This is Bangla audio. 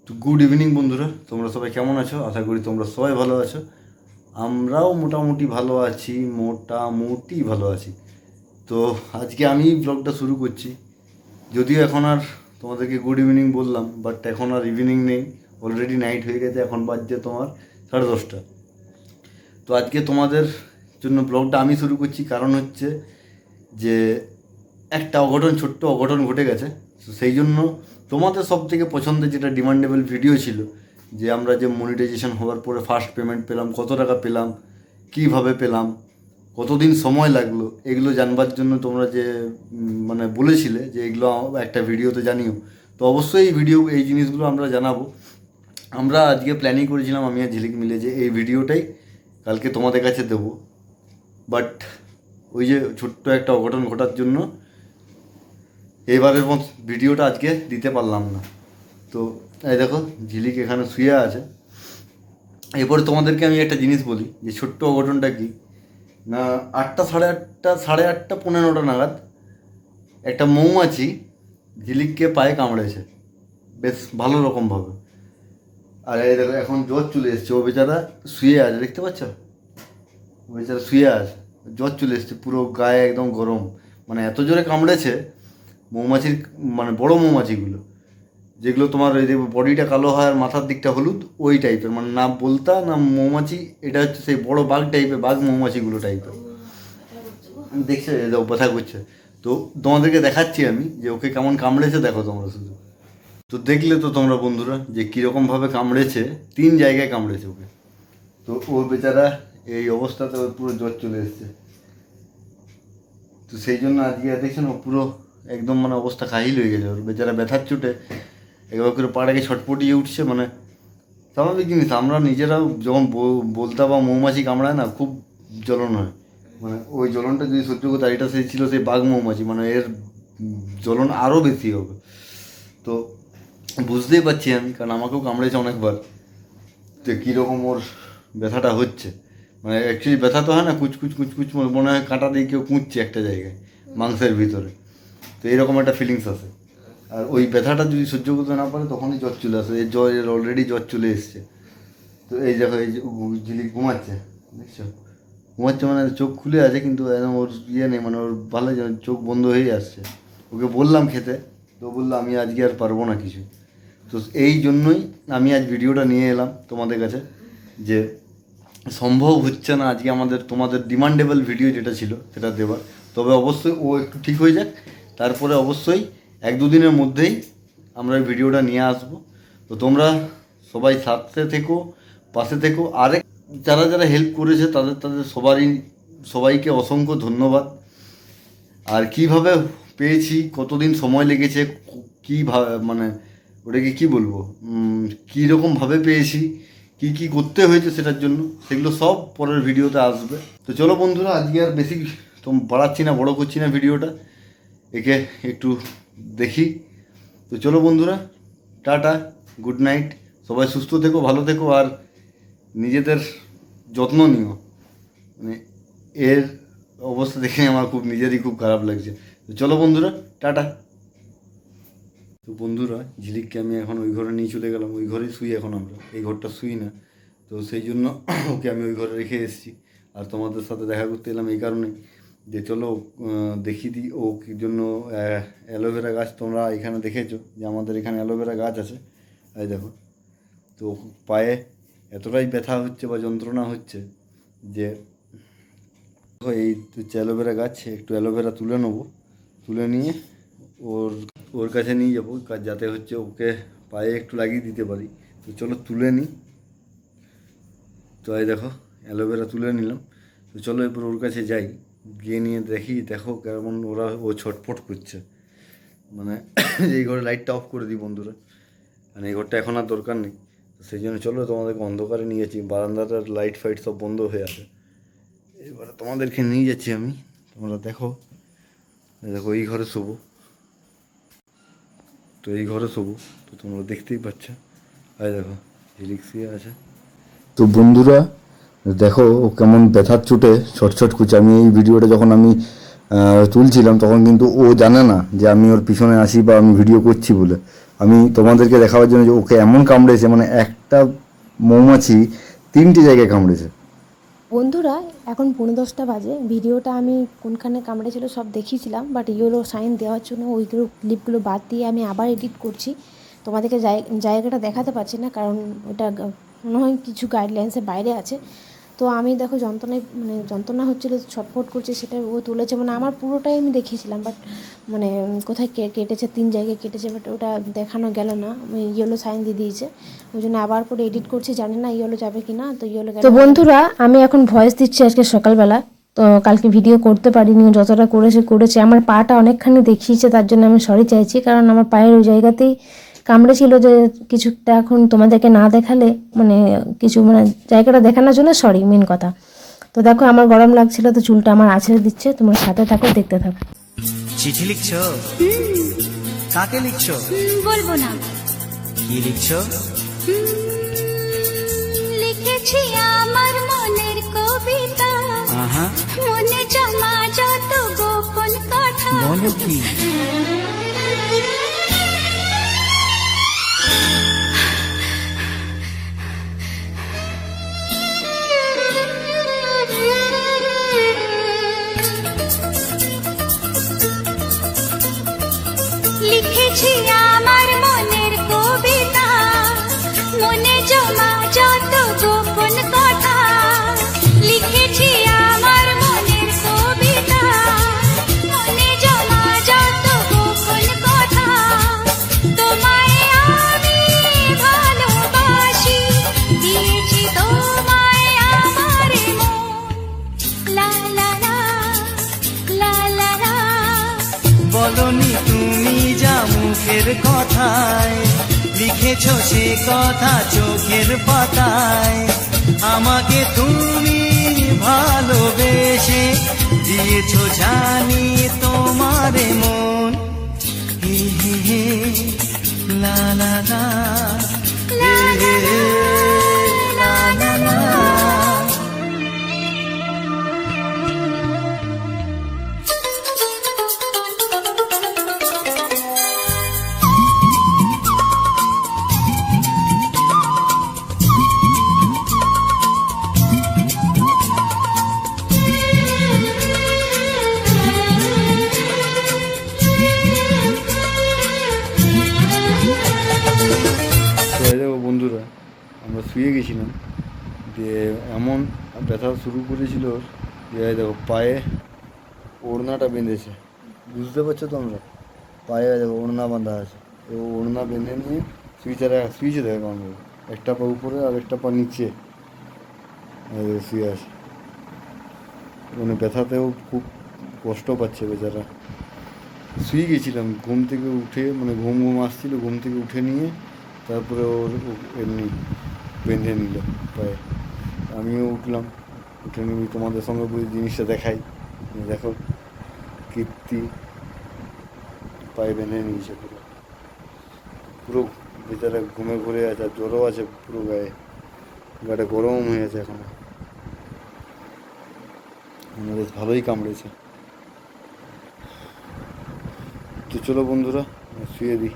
তো গুড ইভিনিং বন্ধুরা, তোমরা সবাই কেমন আছো? আশা করি তোমরা সবাই ভালো আছো। আমরাও মোটামুটি ভালো আছি, তো আজকে আমি ব্লগটা শুরু করছি। যদিও এখন আর তোমাদেরকে গুড ইভিনিং বললাম, বাট এখন আর ইভিনিং নেই, অলরেডি নাইট হয়ে গেছে। এখন বাজছে তোমার 10:30। তো আজকে তোমাদের জন্য ব্লগটা আমি শুরু করছি, কারণ হচ্ছে যে একটা ছোট্ট অঘটন ঘটে গেছে। তো সেই জন্য তোমাদের সব থেকে পছন্দের যেটা ডিমান্ডেবল ভিডিও ছিল, যে আমরা যে মনিটাইজেশন হওয়ার পরে ফার্স্ট পেমেন্ট পেলাম, কত টাকা পেলাম, কীভাবে পেলাম, কতদিন সময় লাগলো, এগুলো জানবার জন্য তোমরা যে মানে বলেছিলে যে এগুলো একটা ভিডিওতে জানিও। তো অবশ্যই এই জিনিসগুলো আমরা জানাবো। আমরা আজকে প্ল্যানিং করেছিলাম আমি আর ঝিলিক মিলে যে এই ভিডিওটাই কালকে তোমাদের কাছে দেবো, বাট ওই যে ছোট্ট একটা অঘটন ঘটার জন্য এইবারের মতো ভিডিওটা আজকে দিতে পারলাম না। তো এই দেখো ঝিলিক এখানে শুয়ে আছে। এরপরে তোমাদেরকে আমি একটা জিনিস বলি, যে ছোট্ট অঘটনটা কি না, 8টা সাড়ে আটটা 9:15 নাগাদ একটা মৌমাছি ঝিলিককে পায়ে কামড়েছে, বেশ ভালো রকমভাবে। আর এই দেখো এখন জ্বর চলে এসছে, ও বেচারা শুয়ে আছে, দেখতে পাচ্ছ? ও বেচারা শুয়ে আছে, জ্বর চলে এসছে, পুরো গায়ে একদম গরম, মানে এত জোরে কামড়েছে। মৌমাছির মানে বড় মৌমাছিগুলো, যেগুলো তোমার ওই যে বডিটা কালো হয় আর মাথার দিকটা হলুদ, ওই টাইপের, মানে না বলতা না মৌমাছি, এটা হচ্ছে সেই বড় বাঘ টাইপের, বাঘ মৌমাছিগুলো টাইপের। দেখছে ব্যথা করছে। তো তোমাদেরকে দেখাচ্ছি আমি যে ওকে কেমন কামড়েছে, দেখো তোমরা শুধু। তো দেখলে তো তোমরা বন্ধুরা যে কীরকমভাবে কামড়েছে, 3 জায়গায় কামড়েছে ওকে। তো ও বেচারা এই অবস্থাতে ওর পুরো জ্বর চলে এসছে। তো সেই জন্য আজকে দেখছেন ও পুরো একদম মানে অবস্থা কাহিল হয়ে গেছে, ওর বেচারা ব্যথার চোটে একবার করে পাড়াকে ছটপটিয়ে উঠছে। মানে স্বাভাবিক জিনিস, আমরা নিজেরাও যখন বলতা বা মৌমাছি কামড়ায় না, খুব জ্বলন হয়। মানে ওই জ্বলনটা যদি সহ্য করতে, আর এটা সেই ছিল সেই বাঘ মৌমাছি, মানে এর জ্বলন আরও বেশি হবে। তো বুঝতেই পারছি আমি, কারণ আমাকেও কামড়েছে অনেকবার, তো কীরকম ওর ব্যথাটা হচ্ছে। মানে অ্যাকচুয়ালি ব্যথা তো হয় না, কুচকুচ মনে হয় কাঁটা দিয়ে কেউ কুঁচছে একটা জায়গায় মাংসের ভিতরে। তো এরকম একটা ফিলিংস আসে। আর ওই ব্যথাটা যদি সহ্য করতে না পারে, তখনই জ্বর চলে আসে। এর অলরেডি জ্বর চলে এসছে। তো এই দেখো, এই যে ঝিলিক ঘুমাচ্ছে, দেখছো? ঘুমাচ্ছে মানে চোখ খুলে আছে, কিন্তু একদম ওর নেই, মানে ওর ভালো চোখ বন্ধ হয়ে আসছে। ওকে বললাম খেতে, তো বললো আমি আজকে আর পারবো না কিছু। তো এই জন্যই আমি আজ ভিডিওটা নিয়ে এলাম তোমাদের কাছে, যে সম্ভব হচ্ছে না আজকে তোমাদের ডিমান্ডেবল ভিডিও যেটা ছিল সেটা দেওয়ার। তবে অবশ্যই ও একটু ঠিক হয়ে যাক, তারপরে অবশ্যই 1-2 দিনের মধ্যেই আমরা ভিডিওটা নিয়ে আসবো। তো তোমরা সবাই সাথে থেকো, পাশে থেকো। আরেক যারা হেল্প করেছে তাদের সবাইকে অসংখ্য ধন্যবাদ। আর কিভাবে পেয়েছি, কতদিন সময় লেগেছে, মানে ওটাকে কী বলবো, কীরকমভাবে পেয়েছি, কী করতে হয়েছে সেটার জন্য, সেগুলো সব পরের ভিডিওতে আসবে। তো চলো বন্ধুরা, আজকে আর বেশি বাড়াচ্ছি না, বড় করছি না ভিডিওটা, একে একটু দেখি। তো চলো বন্ধুরা, টাটা, গুড নাইট। সবাই সুস্থ থেকো, ভালো থেকো, আর নিজেদের যত্ন নিও। মানে এর অবস্থা দেখে আমার নিজেরই খুব খারাপ লাগছে। তো চলো বন্ধুরা, টাটা। তো বন্ধুরা, ঝিলিককে আমি এখন ওই ঘরে নিয়ে চলে গেলাম, ওই ঘরেই শুই এখন, আমরা এই ঘরটা শুই না। তো সেই জন্য ওকে আমি ওই ঘরে রেখে এসেছি। আর তোমাদের সাথে দেখা করতে এলাম এই কারণেই, যে চলো দেখিয়ে দিই ও কি জন্য অ্যালোভেরা গাছ, তোমরা এখানে দেখেছো যে আমাদের এখানে অ্যালোভেরা গাছ আছে, এই দেখো। তো পায়ে এতটাই ব্যথা হচ্ছে বা যন্ত্রণা হচ্ছে যে এই অ্যালোভেরা গাছ, একটু অ্যালোভেরা তুলে নেবো, তুলে নিয়ে ওর কাছে নিয়ে যাবো, যাতে হচ্ছে ওকে পায়ে একটু লাগিয়ে দিতে পারি। তো চলো তুলে নিই। তো এই দেখো অ্যালোভেরা তুলে নিলাম। তো চলো এরপর ওর কাছে যাই, গিয়ে নিয়ে দেখো কেমন ও ছটফট করছে। মানে এই ঘরে লাইটটা অফ করে দিই বন্ধুরা, মানে এই ঘরটা এখন আর দরকার নেই। তো সেই জন্য চলো তোমাদেরকে অন্ধকারে নিয়ে যাচ্ছি, বারান্দাটার লাইট ফাইট সব বন্ধ হয়ে আছে। এবারে তোমাদেরকে নিয়ে যাচ্ছি আমি, তোমরা দেখো। দেখো এই ঘরে শোবো, তো এই ঘরে শোবো, তো তোমরা দেখতেই পাচ্ছ। এই দেখো ঝিলিক শুয়ে আছে। তো বন্ধুরা দেখো ও কেমন ব্যথার চোটে ছটছট করছে। আমি এই ভিডিওটা যখন আমি তুলছিলাম, তখন কিন্তু ও জানে না যে আমি ওর পিছনে আসি বা আমি ভিডিও করছি বলে। আমি তোমাদেরকে দেখাবার জন্য যে ওকে এমন কামড়েছে, মানে একটা মৌমাছি 3টে জায়গায় কামড়েছে। বন্ধুরা, এখন 10:45 বাজে। ভিডিওটা আমি কোনখানে কামড়েছিল সব দেখিয়েছিলাম, বাট ইয়েলো সাইন দেওয়ার জন্য ওইগুলো ক্লিপগুলো বাদ দিয়ে আমি আবার এডিট করছি। তোমাদেরকে জায়গাটা দেখাতে পারছি না, কারণ ওটা মনে হয় কিছু গাইডলাইন্সের বাইরে আছে। তো আমি দেখো যন্ত্রণা হচ্ছিলো, ছটফট করছে, সেটা ও তুলেছে। মানে আমার পুরোটাই আমি দেখিয়েছিলাম, বাট মানে কোথায় কেটেছে, 3 জায়গায় কেটেছে, বাট ওটা দেখানো গেল না। ইয়েলো সাইন দিয়ে দিয়েছে, ওই জন্য আবার করে এডিট করছি। জানি না ইয়েলো যাবে কি না। তো ইয়েলো তো বন্ধুরা, আমি এখন ভয়েস দিচ্ছি আজকে সকালবেলা। তো কালকে ভিডিও করতে পারিনি, যতটা করেছে। আমার পাটা অনেকখানি দেখিয়েছে, তার জন্য আমি সরি চাইছি, কারণ আমার পায়ের ওই জায়গাতেই কামড়েছিল। যে কিছুটা এখন তোমাদেরকে না দেখালে মানে কিছু মানে জায়গাটা দেখানোর জন্য সরি, মেন কথা। তো দেখো আমার গরম লাগছিল, তো চুলটা আমার আছড়ে দিচ্ছে। তোমার সাথে থাকো, দেখতে থাকো। চিঠি লিখছো? কাকে লিখছো? বলবো না। কি লিখছো? লিখেছি আমার মনের কবিতা, আহা, মনে জমা যত গোপন কথা। বলো কি? লিখেছি আমার মনের কবিতা, মনে জমা যত গোপন কথা। লিখেছি আমার মনের কবিতা, মনে জমা যত গোপন কথা। তোমায় আমি ভালোবাসি, দিয়েছি তোমায় আমার মন। লা লা লা, লা লা লা। বলনি তুমি যা মুখের কথায়, লিখেছো সে কথা চোখের পাতায়। আমাকে তুমি ভালোবেসে দিয়েছো জানি তোমার মন। হে হে হে, লা লা লা, হে হে হে, লা লা লা। তো এই দেখো বন্ধুরা, আমরা শুয়ে গেছিলাম, দিয়ে এমন ব্যথা শুরু করেছিল যে এই দেখো পায়ে ওড়নাটা বেঁধেছে। বুঝতে পারছো তো? আমরা পায়ে দেখো ওড়না বাঁধা আছে, তো ওড়না বেঁধে নিয়ে শুয়েছে দেখো আমরা, একটা পা উপরে আর একটা পা নিচে শুয়ে আছে। মানে ব্যথাতেও খুব কষ্ট পাচ্ছে বেচারা। শুয়ে গেছিলাম, ঘুম থেকে উঠে মানে ঘুম আসছিল, ঘুম থেকে উঠে নিয়ে তারপরে এমনি বেঁধে নিল পায়ে। আমিও উঠলাম, উঠে নিয়ে তোমাদের সঙ্গে বলি জিনিসটা দেখাই। দেখো কীর্তি পায়ে বেঁধে নিয়েছে পুরো, পুরো বেচারা ঘুমে ঘুরে আছে, আর জ্বরও আছে পুরো গায়ে, গাটা গরম হয়ে আছে এখন। বেশ ভালোই কামড়েছে। তো চলো বন্ধুরা, শুয়ে দিই।